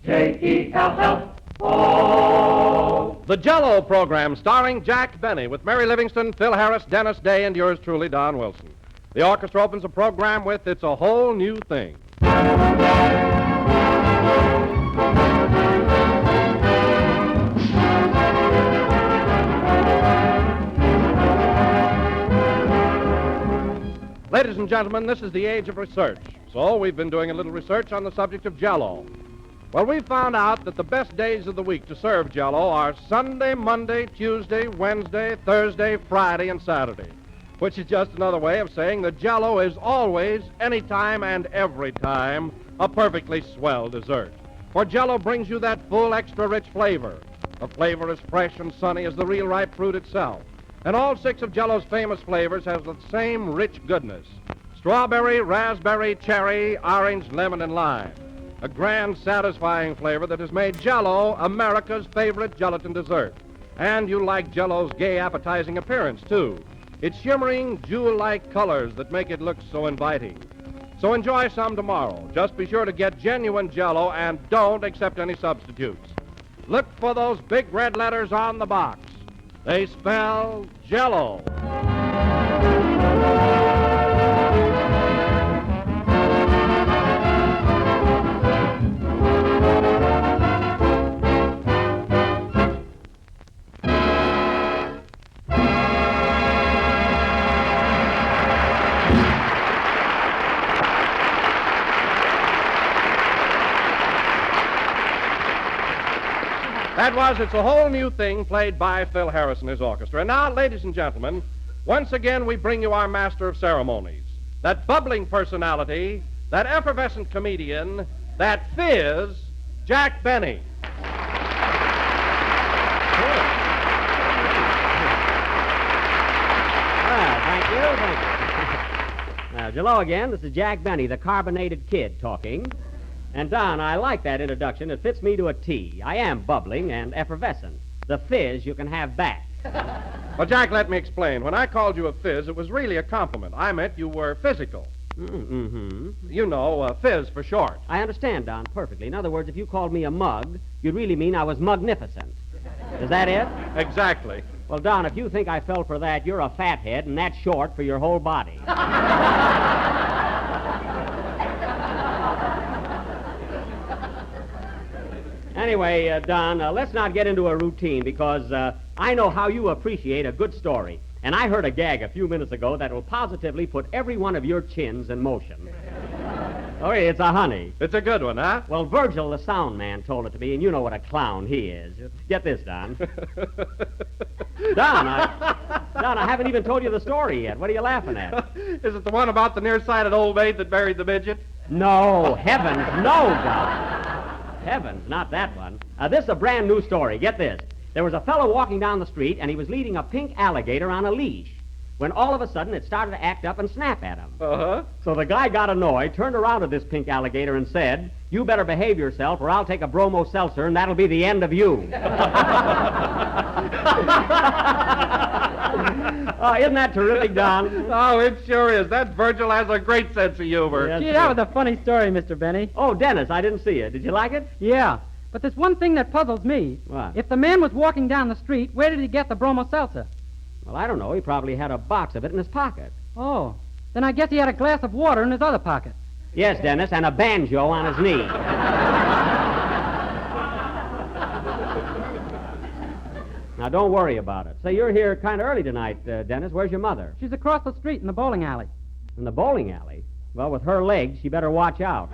J-E-L-L-O. The Jell-O program starring Jack Benny with Mary Livingston, Phil Harris, Dennis Day, and yours truly, Don Wilson. The orchestra opens the program with It's a Whole New Thing. Ladies and gentlemen, this is the age of research. So we've been doing a little research on the subject of Jell-O. Well, we found out that the best days of the week to serve Jell-O are Sunday, Monday, Tuesday, Wednesday, Thursday, Friday, and Saturday, which is just another way of saying that Jell-O is always, anytime, and every time a perfectly swell dessert. For Jell-O brings you that full, extra-rich flavor. The flavor is fresh and sunny as the real ripe fruit itself. And all 6 of Jell-O's famous flavors have the same rich goodness. Strawberry, raspberry, cherry, orange, lemon, and lime. A grand, satisfying flavor that has made Jell-O America's favorite gelatin dessert. And you like Jell-O's gay, appetizing appearance, too. Its shimmering, jewel-like colors that make it look so inviting. So enjoy some tomorrow. Just be sure to get genuine Jell-O and don't accept any substitutes. Look for those big red letters on the box. They spell Jell-O. That was It's a Whole New Thing, played by Phil Harris and his orchestra. And now, ladies and gentlemen, once again we bring you our master of ceremonies. That bubbling personality, that effervescent comedian, that fizz, Jack Benny. Thank you. Now, hello again. This is Jack Benny, the carbonated kid, talking. And, Don, I like that introduction. It fits me to a T. I am bubbling and effervescent. The fizz you can have back. Well, Jack, let me explain. When I called you a fizz, it was really a compliment. I meant you were physical. Mm-hmm. You know, fizz for short. I understand, Don, perfectly. In other words, if you called me a mug, you'd really mean I was magnificent. Is that it? Exactly. Well, Don, if you think I fell for that, you're a fathead, and that's short for your whole body. Anyway, Don, let's not get into a routine because I know how you appreciate a good story. And I heard a gag a few minutes ago that will positively put every one of your chins in motion. Oh, it's a honey. It's a good one, huh? Well, Virgil, the sound man, told it to me, and you know what a clown he is. Get this, Don. Don, I haven't even told you the story yet. What are you laughing at? Is it the one about the nearsighted old maid that buried the midget? No, heavens, no, Don. Heavens, not that one. This is a brand new story. Get this. There was a fellow walking down the street, and he was leading a pink alligator on a leash, when all of a sudden it started to act up and snap at him. Uh-huh. So the guy got annoyed, turned around to this pink alligator and said, "You better behave yourself, or I'll take a bromo seltzer, and that'll be the end of you." Isn't that terrific, Don? Oh, it sure is. That Virgil has a great sense of humor. Yes, Gee, that was a funny story, Mr. Benny. Oh, Dennis, I didn't see it. Did you like it? Yeah, but there's one thing that puzzles me. What? If the man was walking down the street, where did he get the bromo seltzer? Well, I don't know. He probably had a box of it in his pocket. Oh, then I guess he had a glass of water in his other pocket. Yes, Dennis, and a banjo on his knee. Now, don't worry about it. Say, you're here kind of early tonight, Dennis. Where's your mother? She's across the street in the bowling alley. In the bowling alley? Well, with her legs, she better watch out.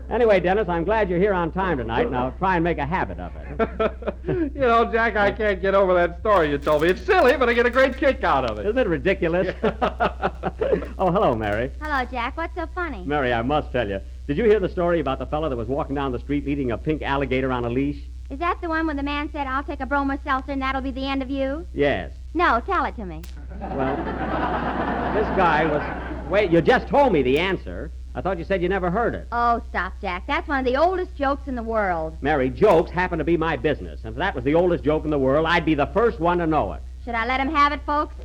Anyway, Dennis, I'm glad you're here on time tonight. Now, try and make a habit of it. You know, Jack, I can't get over that story you told me. It's silly, but I get a great kick out of it. Isn't it ridiculous? Oh, hello, Mary. Hello, Jack. What's so funny? Mary, I must tell you. Did you hear the story about the fellow that was walking down the street leading a pink alligator on a leash? Is that the one where the man said, "I'll take a bromo seltzer and that'll be the end of you"? Yes. No, tell it to me. Well, this guy was... Wait, you just told me the answer. I thought you said you never heard it. Oh, stop, Jack. That's one of the oldest jokes in the world. Mary, jokes happen to be my business. And if that was the oldest joke in the world, I'd be the first one to know it. Should I let him have it, folks?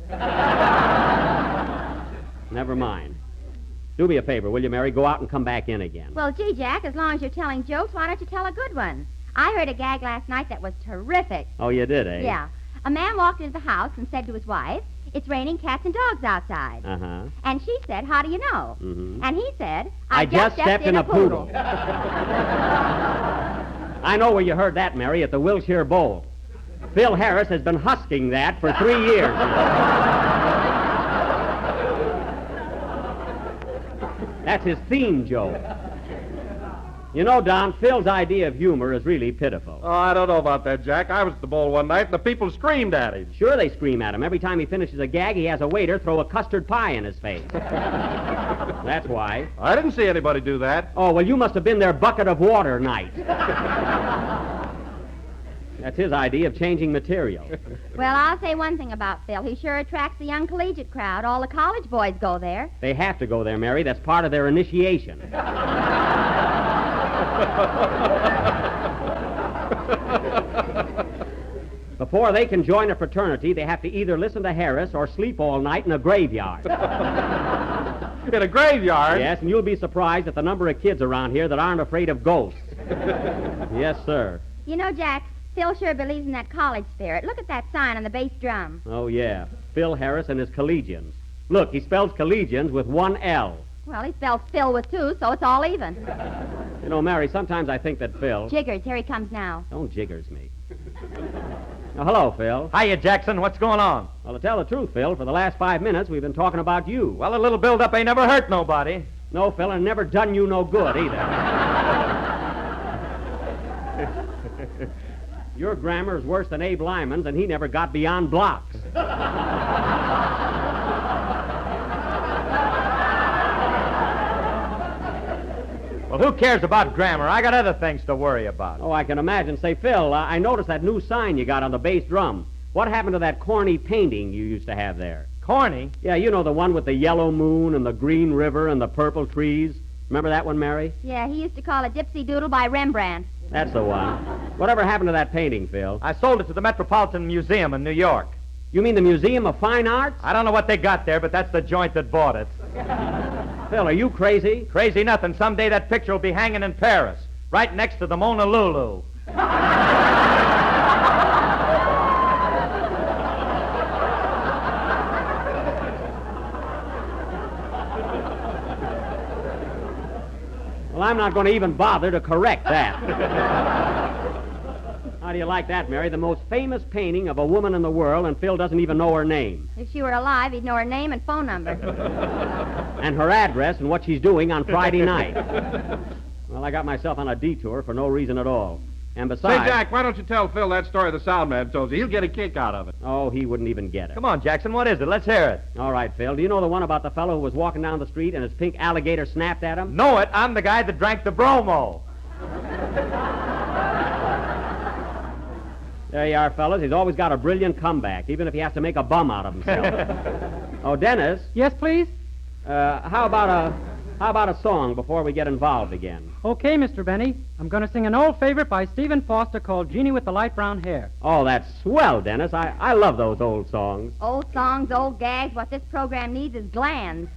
Never mind. Do me a favor, will you, Mary? Go out and come back in again. Well, gee, Jack, as long as you're telling jokes, why don't you tell a good one? I heard a gag last night that was terrific. Oh, you did, eh? Yeah. A man walked into the house and said to his wife, "It's raining cats and dogs outside." Uh-huh. And she said, "How do you know?" Mm-hmm. And he said, I just stepped in a poodle." I know where you heard that, Mary, at the Wilshire Bowl. Phil Harris has been husking that for 3 years. That's his theme joke. You know, Don, Phil's idea of humor is really pitiful. Oh, I don't know about that, Jack. I was at the bowl one night, and the people screamed at him. Sure, they scream at him. Every time he finishes a gag, he has a waiter throw a custard pie in his face. That's why. I didn't see anybody do that. Oh, well, you must have been their bucket of water night. That's his idea of changing material. Well, I'll say one thing about Phil. He sure attracts the young collegiate crowd. All the college boys go there. They have to go there, Mary. That's part of their initiation. Before they can join a fraternity, they have to either listen to Harris or sleep all night in a graveyard. In a graveyard? Yes, and you'll be surprised at the number of kids around here that aren't afraid of ghosts. Yes, sir. You know, Jack, Phil sure believes in that college spirit. Look at that sign on the bass drum. Oh, yeah. Phil Harris and his collegians. Look, he spells collegians with one L. Well, he spells Phil with two, so it's all even. You know, Mary, sometimes I think that Phil... Jiggers, here he comes now. Don't jiggers me. Now, hello, Phil. Hiya, Jackson. What's going on? Well, to tell the truth, Phil, for the last 5 minutes, we've been talking about you. Well, a little build-up ain't never hurt nobody. No, Phil, and never done you no good, either. Your grammar is worse than Abe Lyman's, and he never got beyond blocks. Well, who cares about grammar? I got other things to worry about. Oh, I can imagine. Say, Phil, I noticed that new sign you got on the bass drum. What happened to that corny painting you used to have there? Corny? Yeah, you know, the one with the yellow moon and the green river and the purple trees. Remember that one, Mary? Yeah, he used to call it Gypsy Doodle by Rembrandt. That's the one. Whatever happened to that painting, Phil? I sold it to the Metropolitan Museum in New York. You mean the Museum of Fine Arts? I don't know what they got there, but that's the joint that bought it. Phil, are you crazy? Crazy nothing. Someday that picture will be hanging in Paris, right next to the Mona Lulu. Well, I'm not going to even bother to correct that. How do you like that, Mary? The most famous painting of a woman in the world, and Phil doesn't even know her name. If she were alive, he'd know her name and phone number. And her address and what she's doing on Friday night. Well, I got myself on a detour for no reason at all. And besides... Say, Jack, why don't you tell Phil that story the sound man told you? He'll get a kick out of it. Oh, he wouldn't even get it. Come on, Jackson, what is it? Let's hear it. All right, Phil. Do you know the one about the fellow who was walking down the street and his pink alligator snapped at him? Know it. I'm the guy that drank the bromo. There you are, fellas. He's always got a brilliant comeback, even if he has to make a bum out of himself. Oh, Dennis, Yes, please? how about a song before we get involved again? Okay, Mr. Benny. I'm going to sing an old favorite by Stephen Foster called Jeannie with the Light Brown Hair. Oh, that's swell, Dennis. I love those old songs. Old songs, old gags. What this program needs is glands.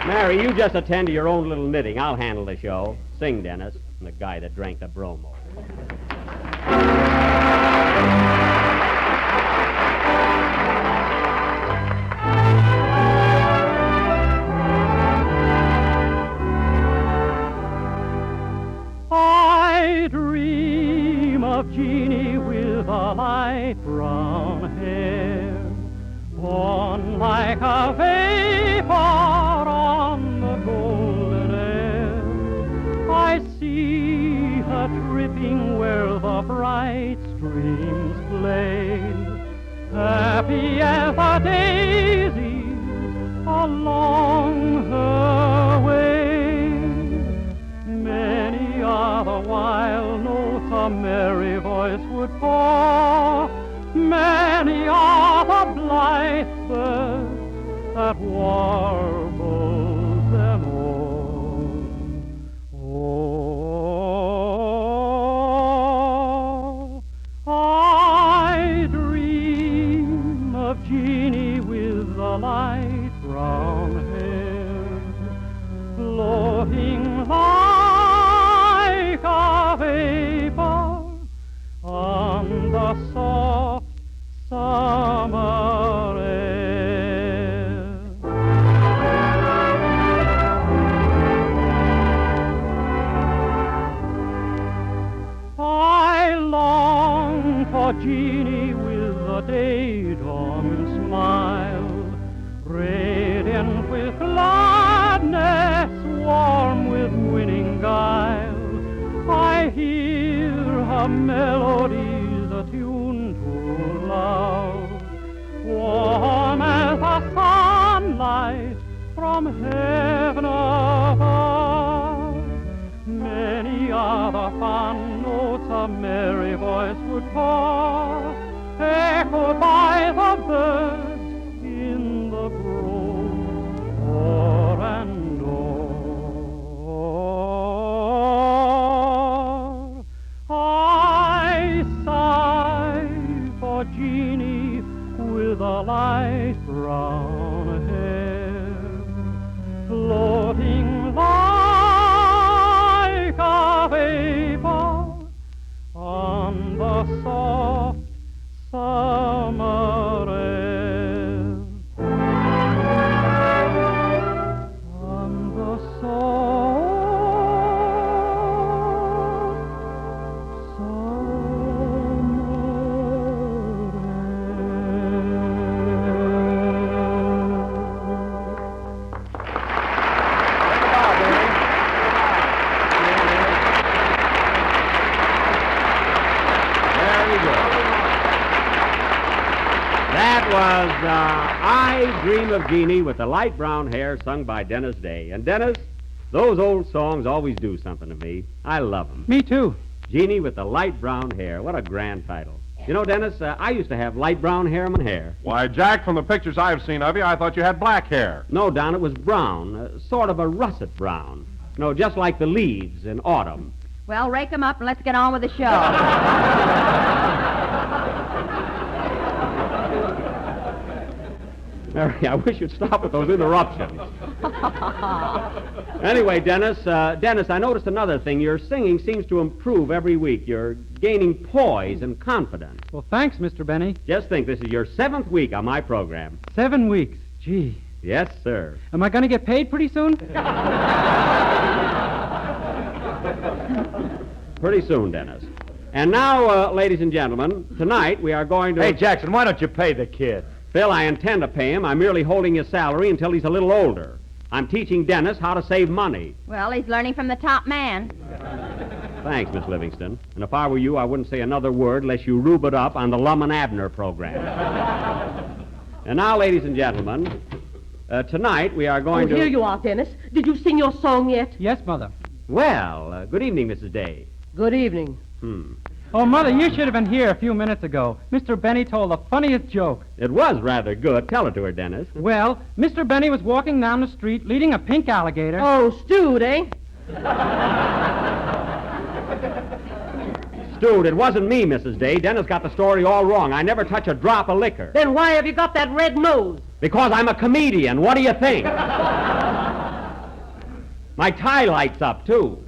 Mary, you just attend to your own little knitting. I'll handle the show. Sing, Dennis. I'm the guy that drank the bromo. I dream of Jeannie with a light brown hair, born like a vapor on the golden air. I see her tripping where the bright streams play, happy as the daisies along her way. Many are the wild notes a merry voice would pour, many are the blithe birds that warble them all. Oh, floating like a vapor on the soft summer air. I long for Jeannie with a day-dawn smile, radiant with gladness, warm with winning guile. I hear her melodies attuned to love, warm as the sunlight from heaven above. Many other fond notes a merry voice would pour, echoed by the birds in the grove, o'er and o'er. I sigh for Jeannie with a light brown hair, floating like a vapor on the soft summer air. On the soft summer That was I Dream of Jeannie with the light brown hair, sung by Dennis Day. And Dennis, those old songs always do something to me. I love them. Me too. Jeannie with the light brown hair. What a grand title. You know, Dennis, I used to have light brown hair in my hair. Why, Jack, from the pictures I've seen of you, I thought you had black hair. No, Don, it was brown, sort of a russet brown. No, just like the leaves in autumn. Well, rake them up and let's get on with the show. Mary, I wish you'd stop with those interruptions. Anyway, Dennis, I noticed another thing. Your singing seems to improve every week. You're gaining poise and confidence. Well, thanks, Mr. Benny. Just think, this is your 7th week on my program. 7 weeks. Gee. Yes, sir. Am I going to get paid pretty soon? Pretty soon, Dennis. And now, ladies and gentlemen, tonight we are going to... Hey, Jackson, why don't you pay the kid? Phil, I intend to pay him. I'm merely holding his salary until he's a little older. I'm teaching Dennis how to save money. Well, he's learning from the top man. Thanks, Miss Livingston. And if I were you, I wouldn't say another word unless you rube it up on the Lum and Abner program. And now, ladies and gentlemen, tonight we are going to... Here you are, Dennis. Did you sing your song yet? Yes, Mother. Well, good evening, Mrs. Day. Good evening. Oh, Mother, you should have been here a few minutes ago. Mr. Benny told the funniest joke. It was rather good. Tell it to her, Dennis. Well, Mr. Benny was walking down the street leading a pink alligator. Oh, stewed, eh? Stewed, it wasn't me, Mrs. Day. Dennis got the story all wrong. I never touch a drop of liquor. Then why have you got that red nose? Because I'm a comedian. What do you think? My tie lights up, too.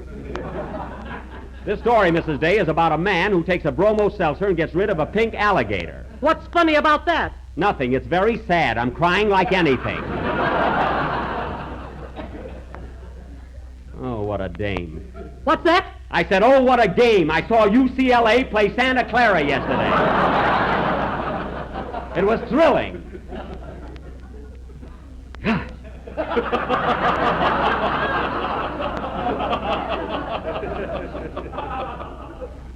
This story, Mrs. Day, is about a man who takes a bromo seltzer and gets rid of a pink alligator. What's funny about that? Nothing. It's very sad. I'm crying like anything. Oh, what a dame. What's that? I said, oh, what a game. I saw UCLA play Santa Clara yesterday. It was thrilling.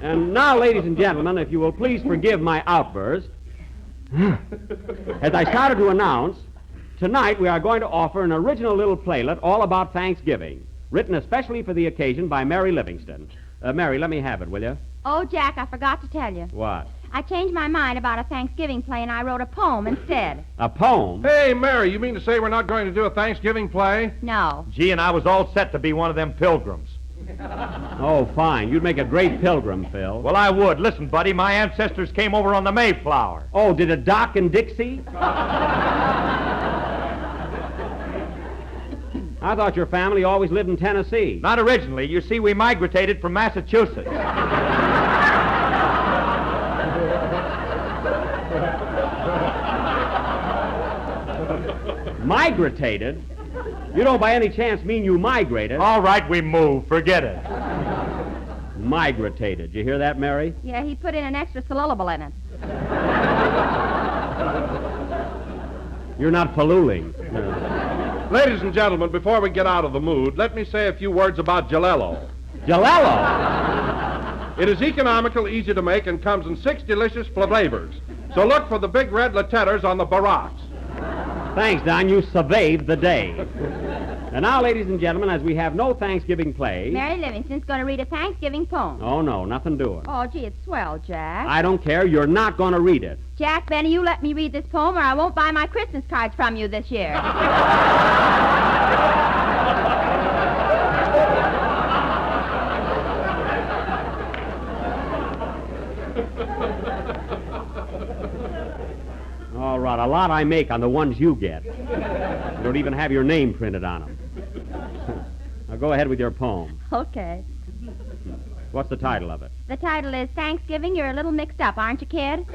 And now, ladies and gentlemen, if you will please forgive my outburst, as I started to announce, tonight we are going to offer an original little playlet all about Thanksgiving, written especially for the occasion by Mary Livingston. Mary, let me have it, will you? Oh, Jack, I forgot to tell you. What? I changed my mind about a Thanksgiving play, and I wrote a poem instead. A poem? Hey, Mary, you mean to say we're not going to do a Thanksgiving play? No. Gee, and I was all set to be one of them pilgrims. Oh, fine. You'd make a great pilgrim, Phil. Well, I would. Listen, buddy, my ancestors came over on the Mayflower. Oh, did it dock in Dixie? I thought your family always lived in Tennessee. Not originally. You see, we migrated from Massachusetts. Migrated? You don't by any chance mean you migrated? All right, we moved. Forget it. Migrated. You hear that, Mary? Yeah, he put in an extra syllable in it. You're not palooling. Ladies and gentlemen, before we get out of the mood, let me say a few words about Jalello. Jalello? It is economical, easy to make, and comes in 6 delicious flavors. So look for the big red letters on the barracks. Thanks, Don. You surveyed the day. And now, ladies and gentlemen, as we have no Thanksgiving play... Mary Livingston's going to read a Thanksgiving poem. Oh, no, nothing doing. Oh, gee, it's swell, Jack. I don't care. You're not going to read it. Jack Benny, you let me read this poem or I won't buy my Christmas cards from you this year. All right, a lot I make on the ones you get. You don't even have your name printed on them. Now go ahead with your poem. Okay. What's the title of it? The title is Thanksgiving. You're a little mixed up, aren't you, kid?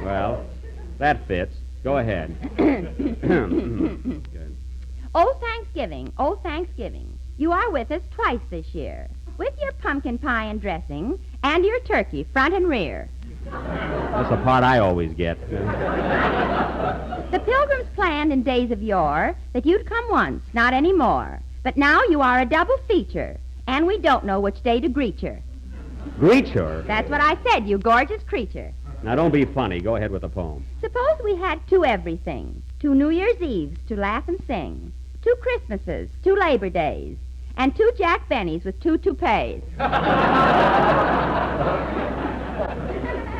Well, that fits. Go ahead. Good. Oh, Thanksgiving. Oh, Thanksgiving. You are with us twice this year. With your pumpkin pie and dressing and your turkey, front and rear. That's the part I always get. The Pilgrims planned in days of yore that you'd come once, not any more. But now you are a double feature, and we don't know which day to greet you. Greet her? That's what I said, you gorgeous creature. Now, don't be funny. Go ahead with the poem. Suppose we had 2 everything, 2 New Year's Eves to laugh and sing, 2 Christmases, 2 Labor Days, and 2 Jack Bennies with 2 toupees.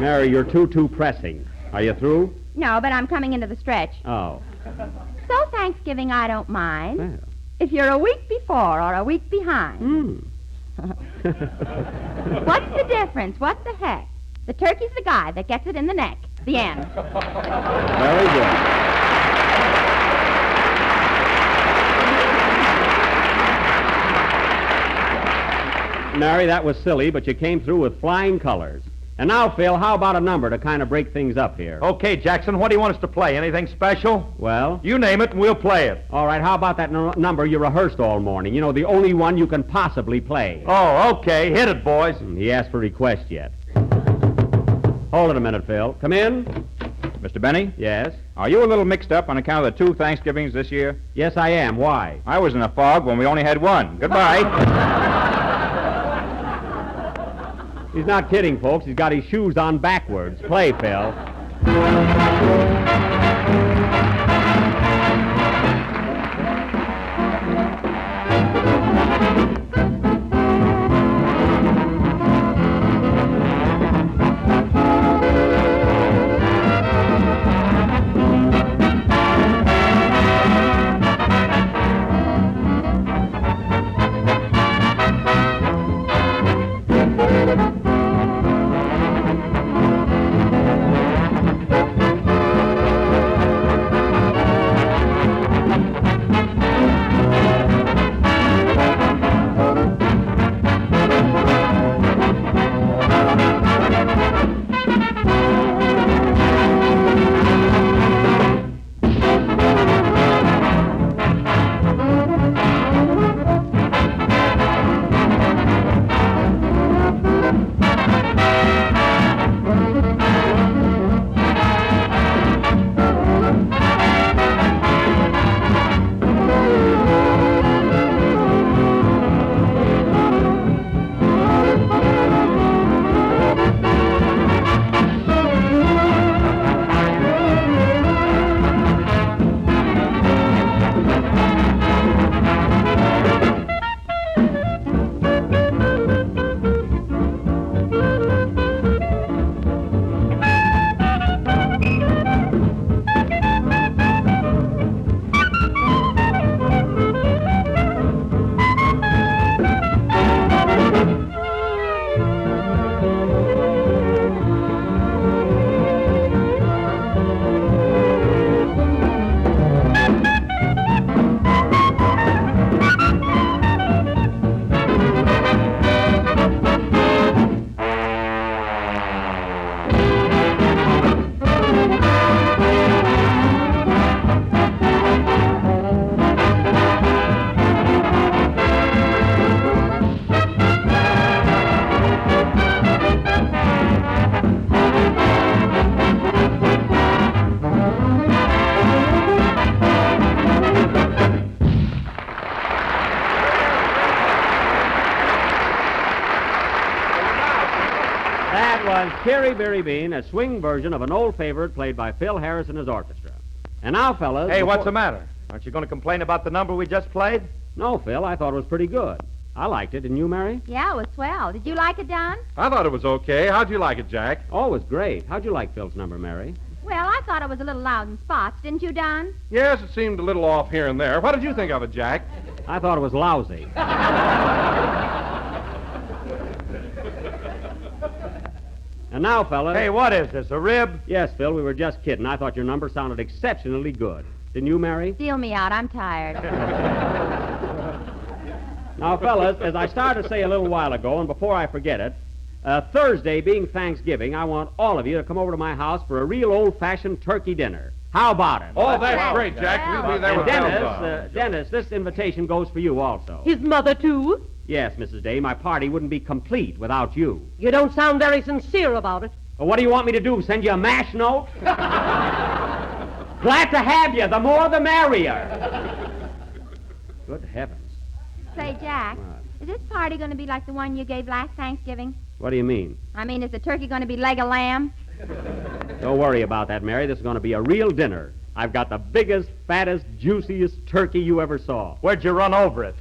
Mary, you're too pressing. Are you through? No, but I'm coming into the stretch. Oh. So Thanksgiving I don't mind. Well. If you're a week before or a week behind. What's the difference? What the heck? The turkey's the guy that gets it in the neck. The end. Very good. Mary, that was silly, but you came through with flying colors. And now, Phil, how about a number to kind of break things up here? Okay, Jackson, what do you want us to play? Anything special? Well? You name it and we'll play it. All right, how about that number you rehearsed all morning? You know, the only one you can possibly play. Oh, okay. Hit it, boys. He asked for request yet. Hold it a minute, Phil. Come in. Mr. Benny, Yes? are you a little mixed up on account of the 2 Thanksgivings this year? Yes, I am. Why? I was in a fog when we only had one. Goodbye. He's not kidding, folks. He's got his shoes on backwards. Play, Phil. Cherry Berry Bean, a swing version of an old favorite played by Phil Harris and his orchestra. And now, fellas... Hey, what's the matter? Aren't you going to complain about the number we just played? No, Phil, I thought it was pretty good. I liked it. Didn't you, Mary? Yeah, it was swell. Did you like it, Don? I thought it was okay. How'd you like it, Jack? Oh, it was great. How'd you like Phil's number, Mary? Well, I thought it was a little loud in spots, didn't you, Don? Yes, it seemed a little off here and there. What did you think of it, Jack? I thought it was lousy. And now, fellas... Hey, what is this, a rib? Yes, Phil, we were just kidding. I thought your number sounded exceptionally good. Didn't you, Mary? Steal me out. I'm tired. Now, fellas, as I started to say a little while ago, and before I forget it, Thursday being Thanksgiving, I want all of you to come over to my house for a real old-fashioned turkey dinner. How about it? Oh, that's Wow. great, Jack. We'll be there And with bells on. Dennis, this invitation goes for you also. His mother, too? Yes, Mrs. Day, my party wouldn't be complete without you. You don't sound very sincere about it. Well, what do you want me to do, send you a mash note? Glad to have you. The more, the merrier. Good heavens. Say, Jack, What? is this party going to be like the one you gave last Thanksgiving? What do you mean? I mean, is the turkey going to be leg of lamb? Don't worry about that, Mary. This is going to be a real dinner. I've got the biggest, fattest, juiciest turkey you ever saw. Where'd you run over it?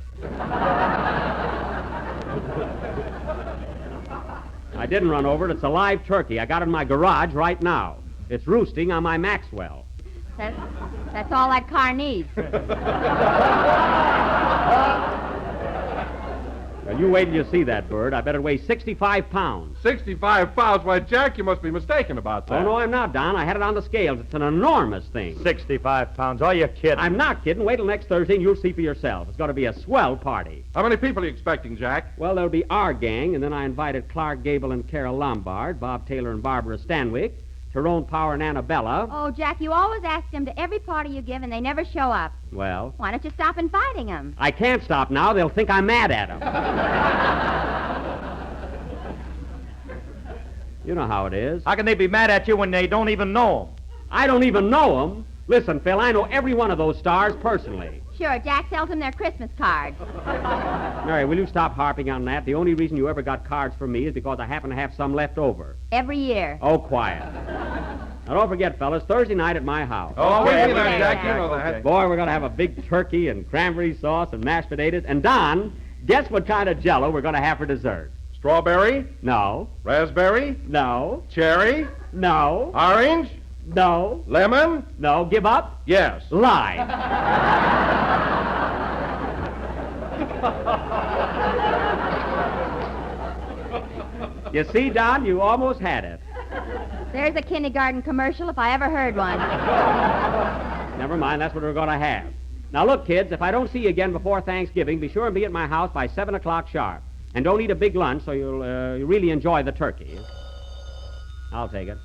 I didn't run over it. It's a live turkey. I got it in my garage right now. It's roosting on my Maxwell. That's all that car needs. Now, you wait till you see that bird. I bet it weighs 65 pounds. 65 pounds? Why, Jack, you must be mistaken about that. Oh, no, I'm not, Don. I had it on the scales. It's an enormous thing. 65 pounds. Are you kidding? I'm not kidding. Wait till next Thursday and you'll see for yourself. It's going to be a swell party. How many people are you expecting, Jack? Well, there'll be our gang, and then I invited Clark Gable and Carol Lombard, Bob Taylor and Barbara Stanwyck, Tyrone Power and Annabella. Oh, Jack, you always ask them to every party you give, and they never show up. Well, Why don't you stop inviting them? I can't stop now. They'll think I'm mad at them. You know how it is. How can they be mad at you when they don't even know them? I don't even know them. Listen, Phil, I know every one of those stars personally. Sure, Jack sells them their Christmas cards. Mary, will you stop harping on that? The only reason you ever got cards from me is because I happen to have some left over. Every year. Oh, quiet. Now, don't forget, fellas, Thursday night at my house. Oh, we'll Okay, be there, okay, Jack. You Jack, know that. okay. Boy, we're going to have a big turkey and cranberry sauce and mashed potatoes. And, Don, guess what kind of Jell-O we're going to have for dessert? Strawberry, No. raspberry, No. cherry, No. orange, No. lemon. No. Give up? Yes. Lie. You see, Don, you almost had it. There's a kindergarten commercial if I ever heard one. Never mind, that's what we're going to have. Now, look, kids, if I don't see you again before Thanksgiving, be sure and be at my house by 7 o'clock sharp. And don't eat a big lunch so you'll really enjoy the turkey. I'll take it.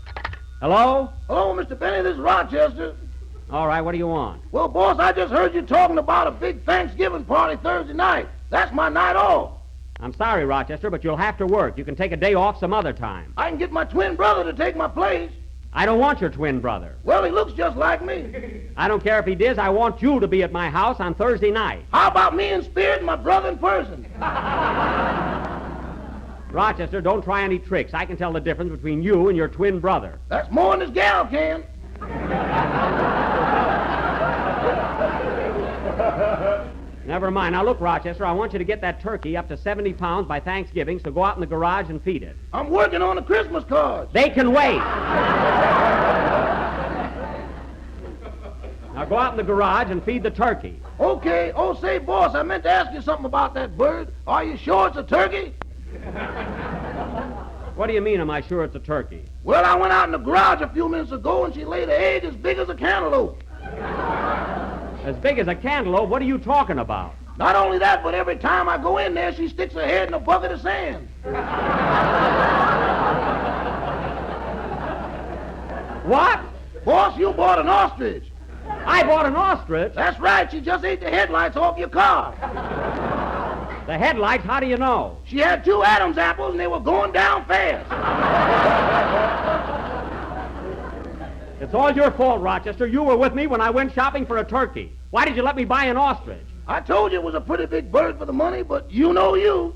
Hello? Hello, Mr. Benny. This is Rochester. All right, what do you want? Well, boss, I just heard you talking about a big Thanksgiving party Thursday night. That's my night off. I'm sorry, Rochester, but you'll have to work. You can take a day off some other time. I can get my twin brother to take my place. I don't want your twin brother. Well, he looks just like me. I don't care if he does. I want you to be at my house on Thursday night. How about me in spirit and my brother in person? Rochester, don't try any tricks. I can tell the difference between you and your twin brother. That's more than this gal can. Never mind. Now, look, Rochester, I want you to get that turkey up to 70 pounds by Thanksgiving, so go out in the garage and feed it. I'm working on the Christmas cards. They can wait. Now, go out in the garage and feed the turkey. Okay. Oh, say, boss, I meant to ask you something about that bird. Are you sure it's a turkey? What do you mean, am I sure it's a turkey? Well, I went out in the garage a few minutes ago, and she laid an egg as big as a cantaloupe. As big as a cantaloupe? What are you talking about? Not only that, but every time I go in there, she sticks her head in a bucket of sand. What? Boss, you bought an ostrich. I bought an ostrich? That's right. She just ate the headlights off your car. The headlights? How do you know? She had 2 Adam's apples, and they were going down fast. It's all your fault, Rochester. You were with me when I went shopping for a turkey. Why did you let me buy an ostrich? I told you it was a pretty big bird for the money, but you know you.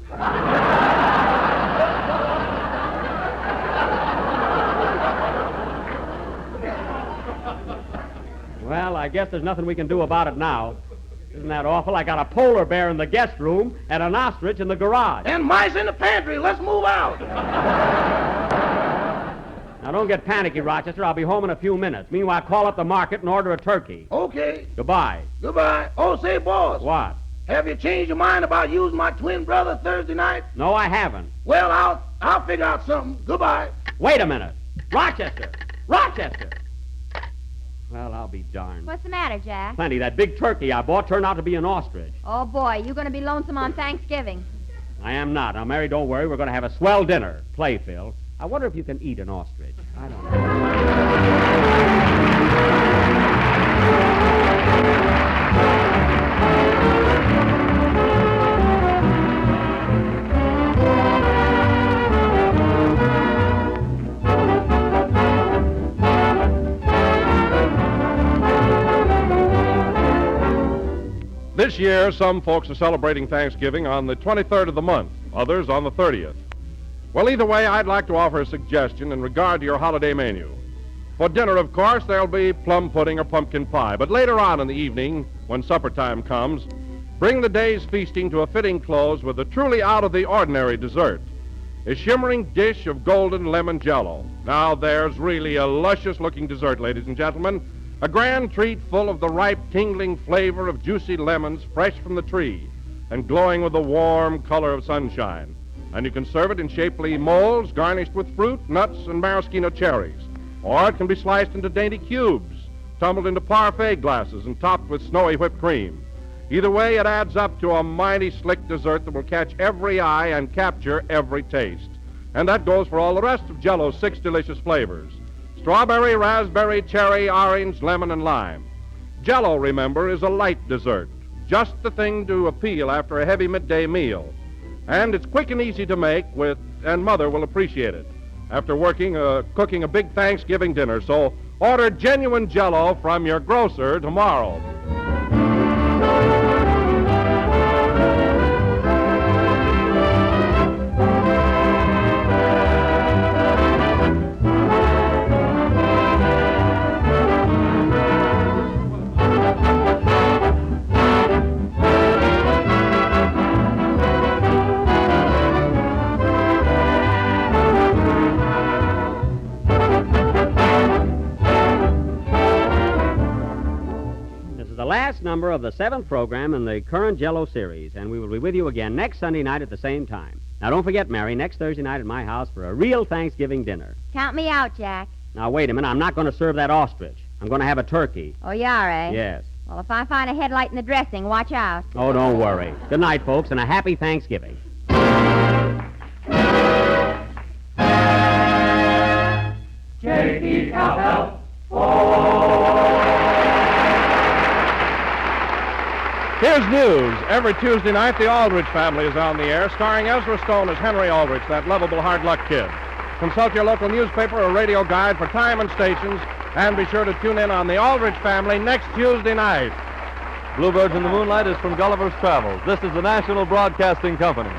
Well, I guess there's nothing we can do about it now. Isn't that awful? I got a polar bear in the guest room and an ostrich in the garage. And mice in the pantry. Let's move out. Now, don't get panicky, Rochester. I'll be home in a few minutes. Meanwhile, call up the market and order a turkey. Okay. Goodbye. Goodbye. Oh, say, boss. What? Have you changed your mind about using my twin brother Thursday night? No, I haven't. Well, I'll figure out something. Goodbye. Wait a minute. Rochester! Rochester! Well, I'll be darned. What's the matter, Jack? Plenty. That big turkey I bought turned out to be an ostrich. Oh, boy, you going to be lonesome on Thanksgiving. I am not. Now, Mary, don't worry. We're going to have a swell dinner. Play, Phil. I wonder if you can eat an ostrich. I don't know. This year, some folks are celebrating Thanksgiving on the 23rd of the month, others on the 30th. Well, either way, I'd like to offer a suggestion in regard to your holiday menu. For dinner, of course, there'll be plum pudding or pumpkin pie, but later on in the evening, when supper time comes, bring the day's feasting to a fitting close with a truly out-of-the-ordinary dessert, a shimmering dish of golden lemon jello. Now, there's really a luscious-looking dessert, ladies and gentlemen. A grand treat full of the ripe, tingling flavor of juicy lemons fresh from the tree and glowing with the warm color of sunshine. And you can serve it in shapely molds garnished with fruit, nuts, and maraschino cherries. Or it can be sliced into dainty cubes, tumbled into parfait glasses, and topped with snowy whipped cream. Either way, it adds up to a mighty slick dessert that will catch every eye and capture every taste. And that goes for all the rest of Jell-O's 6 delicious flavors. Strawberry, raspberry, cherry, orange, lemon, and lime. Jell-O, remember, is a light dessert, just the thing to appeal after a heavy midday meal. And it's quick and easy to make, and Mother will appreciate it after cooking a big Thanksgiving dinner. So order genuine Jell-O from your grocer tomorrow. Last number of the 7th program in the current Jell-O series, and we will be with you again next Sunday night at the same time. Now, don't forget, Mary, next Thursday night at my house for a real Thanksgiving dinner. Count me out, Jack. Now, wait a minute. I'm not going to serve that ostrich. I'm going to have a turkey. Oh, you are, eh? Yes. Well, if I find a headlight in the dressing, watch out. Oh, don't worry. Good night, folks, and a happy Thanksgiving. Here's news. Every Tuesday night, the Aldrich Family is on the air, starring Ezra Stone as Henry Aldrich, that lovable hard-luck kid. Consult your local newspaper or radio guide for time and stations, and be sure to tune in on the Aldrich Family next Tuesday night. Bluebirds in the Moonlight is from Gulliver's Travels. This is the National Broadcasting Company.